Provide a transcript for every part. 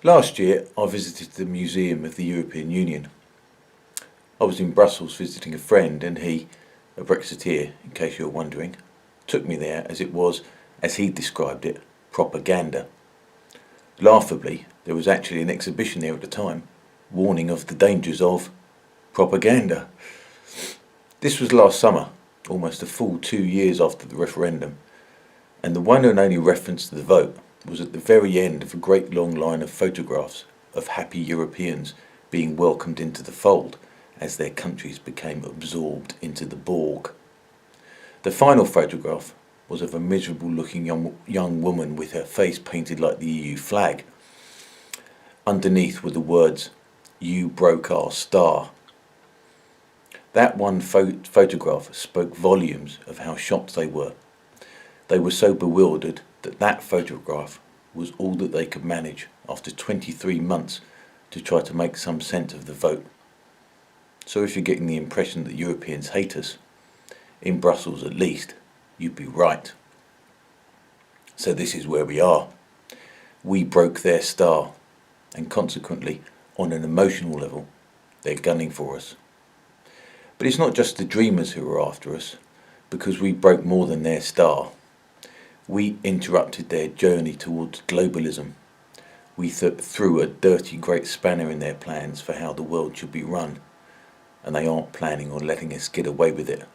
Last year, I visited the Museum of the European Union. I was in Brussels visiting a friend, and he, a Brexiteer, in case you're wondering, took me there as it was, as he described it, propaganda. Laughably, there was actually an exhibition there at the time, warning of the dangers of propaganda. This was last summer, almost a full 2 years after the referendum, and the one and only reference to the vote was at the very end of a great long line of photographs of happy Europeans being welcomed into the fold as their countries became absorbed into the Borg. The final photograph was of a miserable-looking young woman with her face painted like the EU flag. Underneath were the words, "You broke our star." That one photograph spoke volumes of how shocked they were. They were so bewildered that photograph was all that they could manage after 23 months to try to make some sense of the vote. So if you're getting the impression that Europeans hate us, in Brussels at least, you'd be right. So this is where we are. We broke their star, and consequently, on an emotional level, they're gunning for us. But it's not just the dreamers who are after us, because we broke more than their star. We interrupted their journey towards globalism. We threw a dirty great spanner in their plans for how the world should be run, and they aren't planning on letting us get away with it.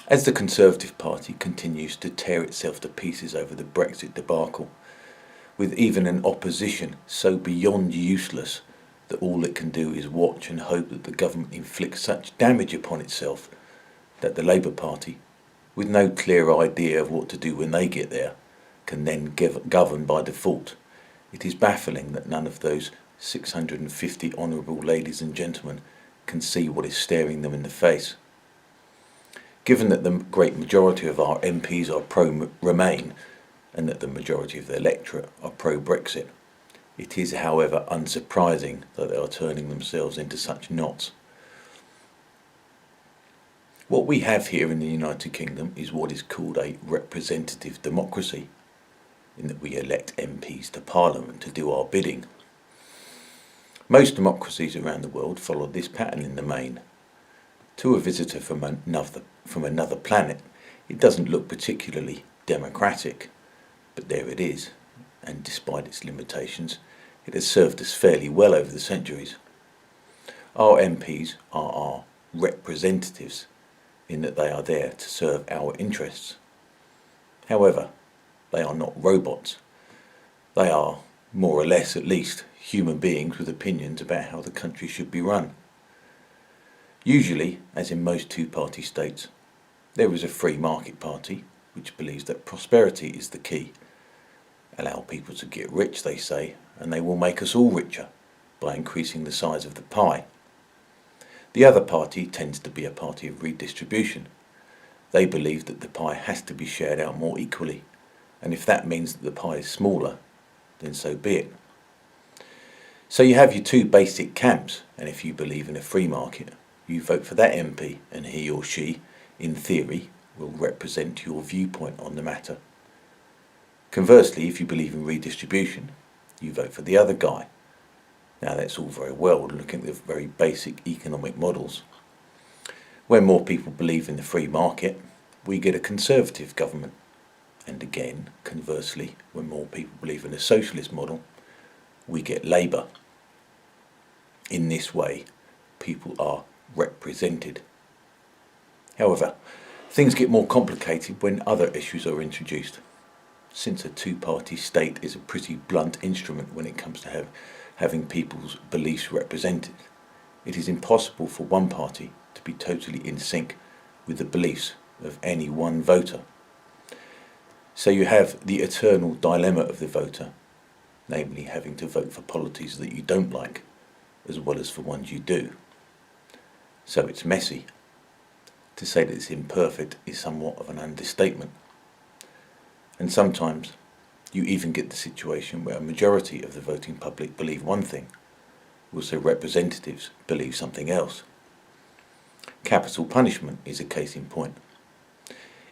As the Conservative Party continues to tear itself to pieces over the Brexit debacle, with even an opposition so beyond useless that all it can do is watch and hope that the government inflicts such damage upon itself that the Labour Party, with no clear idea of what to do when they get there, can then govern by default. It is baffling that none of those 650 honourable ladies and gentlemen can see what is staring them in the face. Given that the great majority of our MPs are pro-Remain, and that the majority of the electorate are pro-Brexit, it is, however, unsurprising that they are turning themselves into such knots. What we have here in the United Kingdom is what is called a representative democracy, in that we elect MPs to Parliament to do our bidding. Most democracies around the world follow this pattern in the main. To a visitor from another planet, it doesn't look particularly democratic, but there it is, and despite its limitations, it has served us fairly well over the centuries. Our MPs are our representatives, in that they are there to serve our interests. However, they are not robots. They are, more or less at least, human beings with opinions about how the country should be run. Usually, as in most two-party states, there is a free market party which believes that prosperity is the key. Allow people to get rich, they say, and they will make us all richer by increasing the size of the pie. The other party tends to be a party of redistribution. They believe that the pie has to be shared out more equally, and if that means that the pie is smaller, then so be it. So you have your two basic camps, and if you believe in a free market, you vote for that MP, and he or she, in theory, will represent your viewpoint on the matter. Conversely, if you believe in redistribution, you vote for the other guy. Now that's all very well looking at the very basic economic models. When more people believe in the free market, we get a conservative government. And again, conversely, when more people believe in a socialist model, we get Labour. In this way, people are represented. However, things get more complicated when other issues are introduced. Since a two-party state is a pretty blunt instrument when it comes to having people's beliefs represented, it is impossible for one party to be totally in sync with the beliefs of any one voter. So you have the eternal dilemma of the voter, namely having to vote for policies that you don't like, as well as for ones you do. So it's messy. To say that it's imperfect is somewhat of an understatement. And sometimes you even get the situation where a majority of the voting public believe one thing, whilst their representatives believe something else. Capital punishment is a case in point.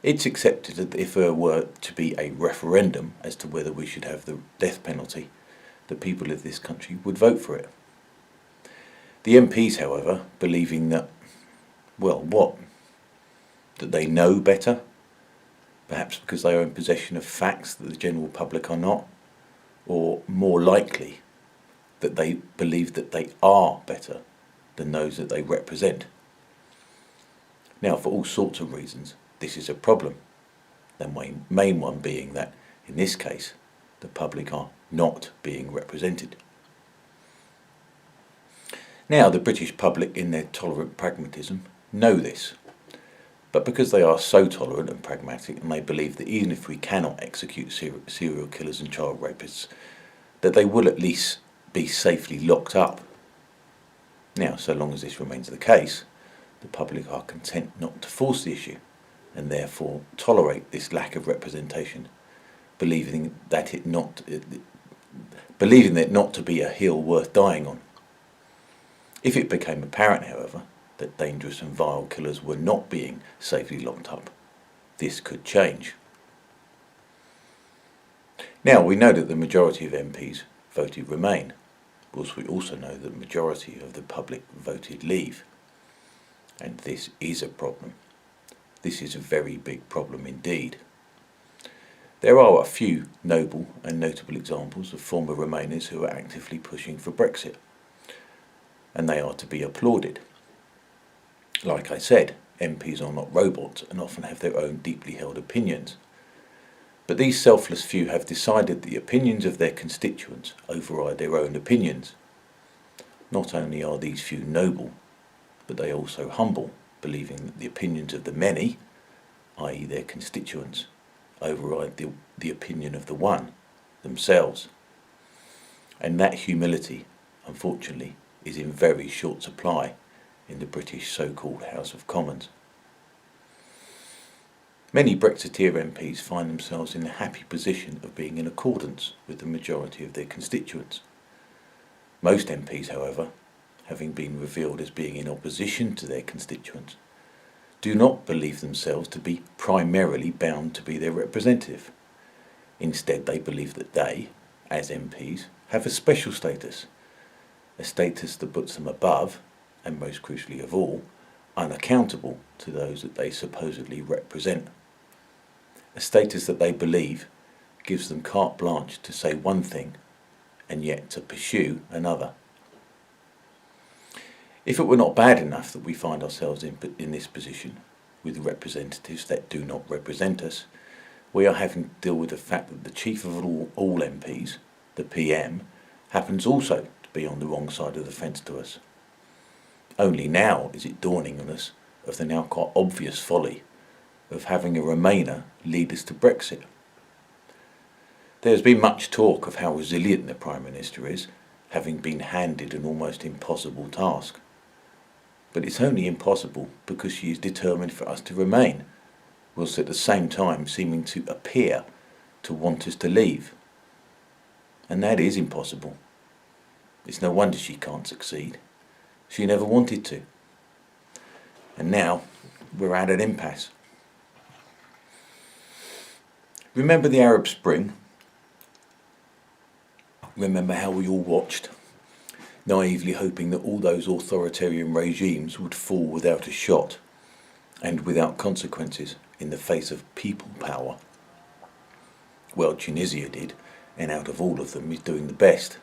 It's accepted that if there were to be a referendum as to whether we should have the death penalty, the people of this country would vote for it. The MPs, however, believing that, well, what? That they know better? Perhaps because they are in possession of facts that the general public are not? Or more likely, that they believe that they are better than those that they represent. Now, for all sorts of reasons, this is a problem. The main one being that, in this case, the public are not being represented. Now, the British public, in their tolerant pragmatism, know this. But because they are so tolerant and pragmatic, and they believe that even if we cannot execute serial killers and child rapists, that they will at least be safely locked up. Now, so long as this remains the case, the public are content not to force the issue, and therefore tolerate this lack of representation, believing it not to be a hill worth dying on. If it became apparent, however, that dangerous and vile killers were not being safely locked up, this could change. Now, we know that the majority of MPs voted Remain, whilst we also know that the majority of the public voted Leave. And this is a problem. This is a very big problem indeed. There are a few noble and notable examples of former Remainers who are actively pushing for Brexit, and they are to be applauded. Like I said, MPs are not robots and often have their own deeply held opinions. But these selfless few have decided the opinions of their constituents override their own opinions. Not only are these few noble, but they are also humble, believing that the opinions of the many, i.e. their constituents, override the opinion of the one, themselves. And that humility, unfortunately, is in very short supply in the British so-called House of Commons. Many Brexiteer MPs find themselves in the happy position of being in accordance with the majority of their constituents. Most MPs, however, having been revealed as being in opposition to their constituents, do not believe themselves to be primarily bound to be their representative. Instead, they believe that they, as MPs, have a special status, a status that puts them above, and most crucially of all, unaccountable to those that they supposedly represent. A status that they believe gives them carte blanche to say one thing and yet to pursue another. If it were not bad enough that we find ourselves in this position with representatives that do not represent us, we are having to deal with the fact that the chief of all MPs, the PM, happens also to be on the wrong side of the fence to us. Only now is it dawning on us of the now quite obvious folly of having a Remainer lead us to Brexit. There has been much talk of how resilient the Prime Minister is, having been handed an almost impossible task. But it's only impossible because she is determined for us to remain, whilst at the same time seeming to appear to want us to leave. And that is impossible. It's no wonder she can't succeed. She never wanted to. And now we're at an impasse. Remember the Arab Spring? Remember how we all watched, naively hoping that all those authoritarian regimes would fall without a shot and without consequences in the face of people power? Well, Tunisia did, and out of all of them is doing the best.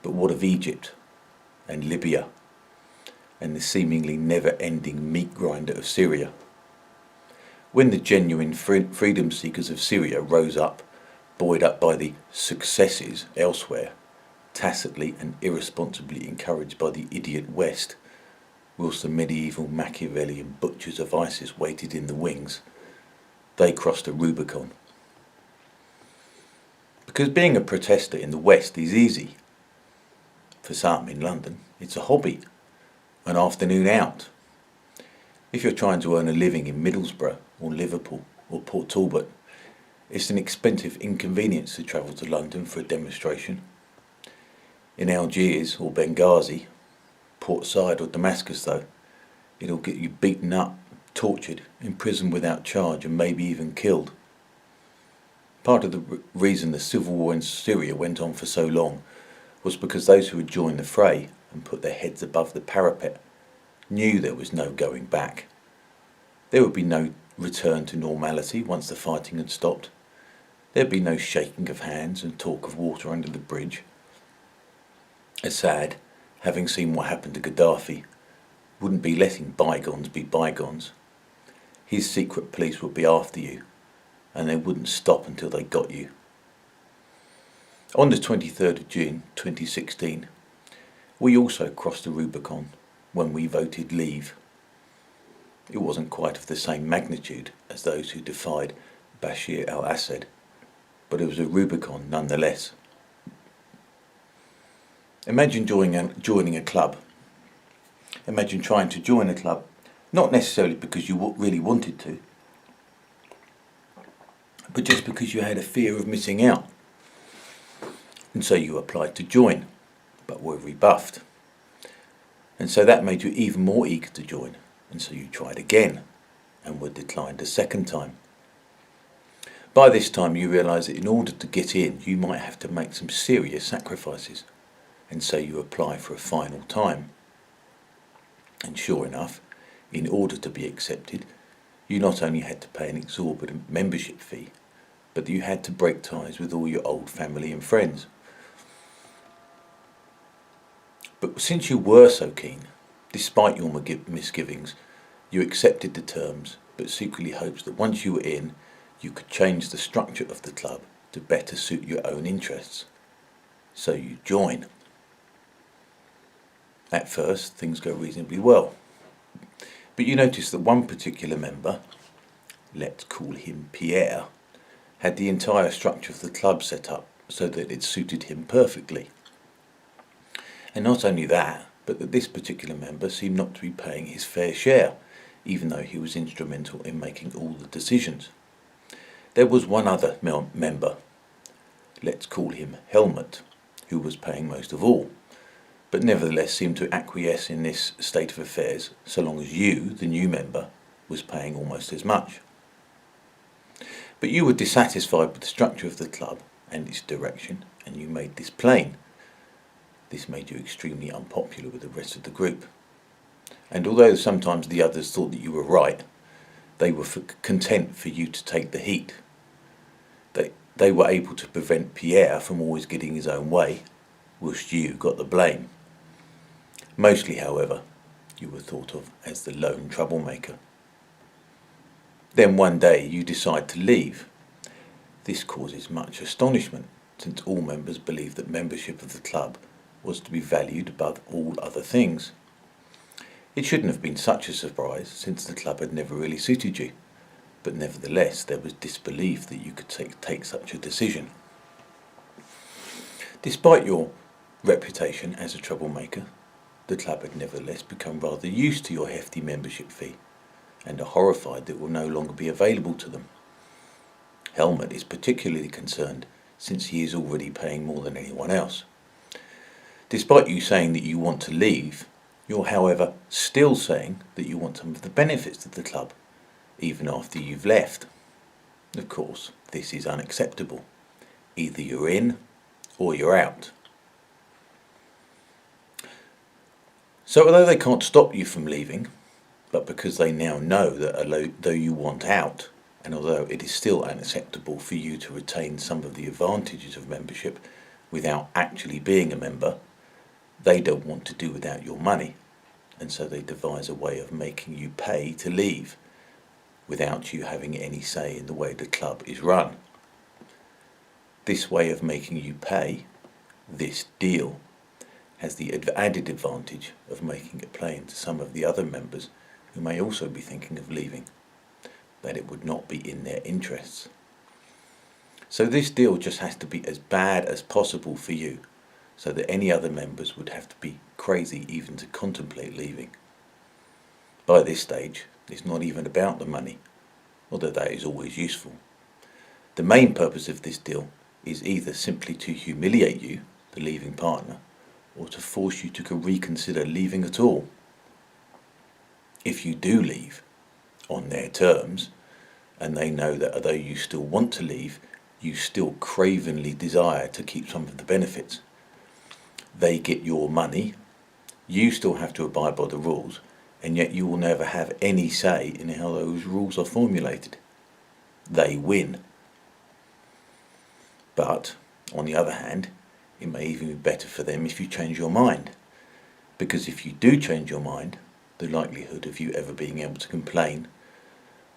But what of Egypt and Libya and the seemingly never-ending meat grinder of Syria? When the genuine freedom seekers of Syria rose up, buoyed up by the successes elsewhere, tacitly and irresponsibly encouraged by the idiot West, whilst the medieval Machiavellian butchers of ISIS waited in the wings, they crossed a Rubicon. Because being a protester in the West is easy. For some in London, it's a hobby, an afternoon out. If you're trying to earn a living in Middlesbrough or Liverpool or Port Talbot, it's an expensive inconvenience to travel to London for a demonstration. In Algiers or Benghazi, Port Said or Damascus though, it'll get you beaten up, tortured, imprisoned without charge, and maybe even killed. Part of the reason the civil war in Syria went on for so long was because those who had joined the fray and put their heads above the parapet knew there was no going back. There would be no return to normality once the fighting had stopped. There'd be no shaking of hands and talk of water under the bridge. Assad, having seen what happened to Gaddafi, wouldn't be letting bygones be bygones. His secret police would be after you, and they wouldn't stop until they got you. On the 23rd of June 2016, we also crossed the Rubicon when we voted leave. It wasn't quite of the same magnitude as those who defied Bashir al-Assad, but it was a Rubicon nonetheless. Imagine joining a club. Imagine trying to join a club, not necessarily because you really wanted to, but just because you had a fear of missing out. And so you applied to join, but were rebuffed. And so that made you even more eager to join, and so you tried again, and were declined a second time. By this time you realise that in order to get in, you might have to make some serious sacrifices, and so you apply for a final time. And sure enough, in order to be accepted, you not only had to pay an exorbitant membership fee, but you had to break ties with all your old family and friends. But since you were so keen, despite your misgivings, you accepted the terms, but secretly hoped that once you were in, you could change the structure of the club to better suit your own interests. So you join. At first, things go reasonably well. But you notice that one particular member, let's call him Pierre, had the entire structure of the club set up so that it suited him perfectly. And not only that, but that this particular member seemed not to be paying his fair share, even though he was instrumental in making all the decisions. There was one other member, let's call him Helmut, who was paying most of all, but nevertheless seemed to acquiesce in this state of affairs so long as you, the new member, was paying almost as much. But you were dissatisfied with the structure of the club and its direction, and you made this plain. This made you extremely unpopular with the rest of the group. And although sometimes the others thought that you were right, they were content for you to take the heat. They were able to prevent Pierre from always getting his own way, whilst you got the blame. Mostly, however, you were thought of as the lone troublemaker. Then one day you decide to leave. This causes much astonishment, since all members believed that membership of the club was to be valued above all other things. It shouldn't have been such a surprise, since the club had never really suited you, but nevertheless there was disbelief that you could take such a decision. Despite your reputation as a troublemaker, the club had nevertheless become rather used to your hefty membership fee, and are horrified that it will no longer be available to them. Helmut is particularly concerned, since he is already paying more than anyone else. Despite you saying that you want to leave, you're however still saying that you want some of the benefits of the club, even after you've left. Of course, this is unacceptable. Either you're in or you're out. So although they can't stop you from leaving, but because they now know that although you want out, and although it is still unacceptable for you to retain some of the advantages of membership without actually being a member, they don't want to do without your money, and so they devise a way of making you pay to leave, without you having any say in the way the club is run. This way of making you pay, this deal, has the added advantage of making it plain to some of the other members who may also be thinking of leaving, that it would not be in their interests. So this deal just has to be as bad as possible for you, so that any other members would have to be crazy even to contemplate leaving. By this stage, it's not even about the money, although that is always useful. The main purpose of this deal is either simply to humiliate you, the leaving partner, or to force you to reconsider leaving at all. If you do leave, on their terms, and they know that although you still want to leave, you still cravenly desire to keep some of the benefits. They get your money, you still have to abide by the rules, and yet you will never have any say in how those rules are formulated. They win. But, on the other hand, it may even be better for them if you change your mind. Because if you do change your mind, the likelihood of you ever being able to complain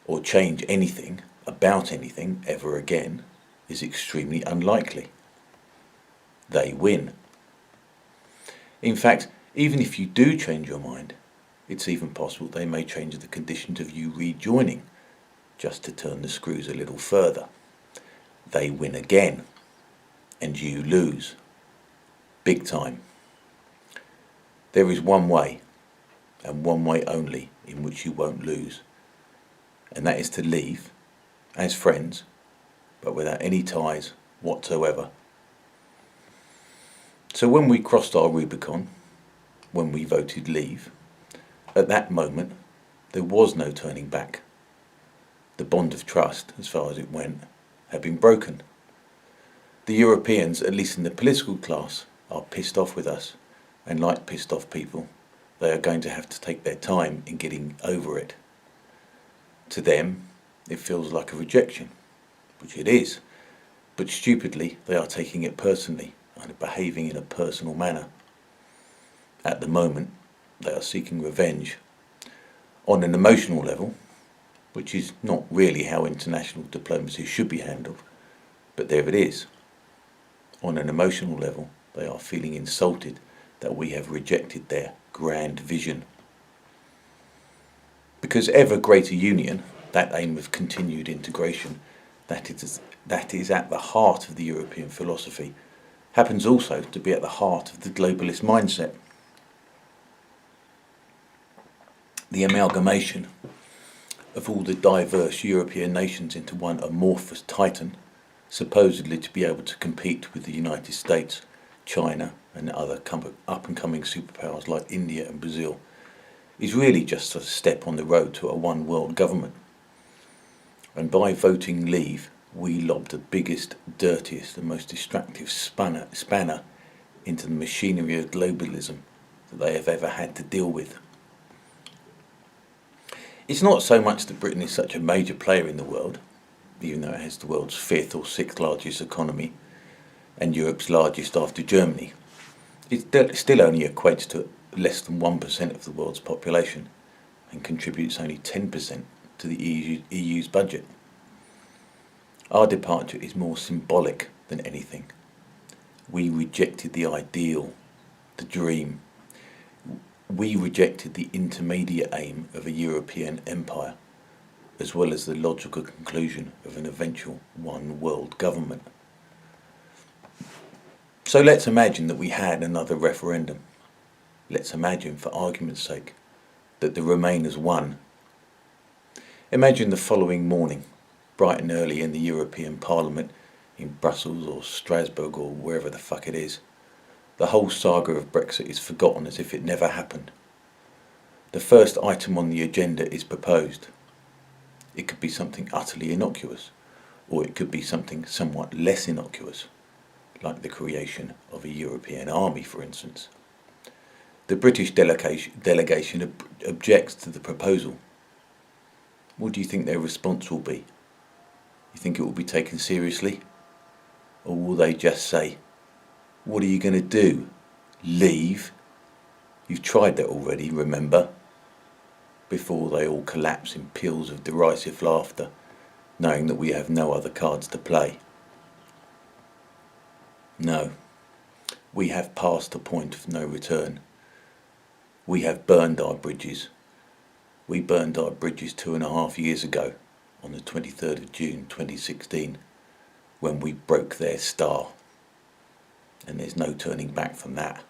or change anything about anything ever again is extremely unlikely. They win. In fact, even if you do change your mind, it's even possible they may change the conditions of you rejoining, just to turn the screws a little further. They win again, and you lose. Big time. There is one way, and one way only, in which you won't lose, and that is to leave, as friends, but without any ties whatsoever. So when we crossed our Rubicon, when we voted leave, at that moment there was no turning back. The bond of trust, as far as it went, had been broken. The Europeans, at least in the political class, are pissed off with us, and like pissed off people, they are going to have to take their time in getting over it. To them, it feels like a rejection, which it is, but stupidly they are taking it personally and behaving in a personal manner. At the moment, they are seeking revenge on an emotional level, which is not really how international diplomacy should be handled, but there it is. On an emotional level, they are feeling insulted that we have rejected their grand vision. Because ever greater union, that aim of continued integration, that is at the heart of the European philosophy, happens also to be at the heart of the globalist mindset. The amalgamation of all the diverse European nations into one amorphous titan, supposedly to be able to compete with the United States, China and other up-and-coming superpowers like India and Brazil, is really just a step on the road to a one-world government. And by voting leave, we lobbed the biggest, dirtiest and most destructive spanner into the machinery of globalism that they have ever had to deal with. It's not so much that Britain is such a major player in the world, even though it has the world's 5th or 6th largest economy and Europe's largest after Germany. It still only equates to less than 1% of the world's population and contributes only 10% to the EU's budget. Our departure is more symbolic than anything. We rejected the ideal, the dream. We rejected the intermediate aim of a European empire, as well as the logical conclusion of an eventual one-world government. So let's imagine that we had another referendum. Let's imagine, for argument's sake, that the Remainers won. Imagine the following morning, bright and early in the European Parliament, in Brussels or Strasbourg or wherever the fuck it is. The whole saga of Brexit is forgotten as if it never happened. The first item on the agenda is proposed. It could be something utterly innocuous, or it could be something somewhat less innocuous, like the creation of a European army, for instance. The British delegation objects to the proposal. What do you think their response will be? You think it will be taken seriously? Or will they just say, "What are you going to do? Leave? You've tried that already, remember?" Before they all collapse in peals of derisive laughter, knowing that we have no other cards to play. No, we have passed the point of no return. We have burned our bridges. We burned our bridges 2.5 years ago, on the 23rd of June 2016, when we broke their star. And there's no turning back from that.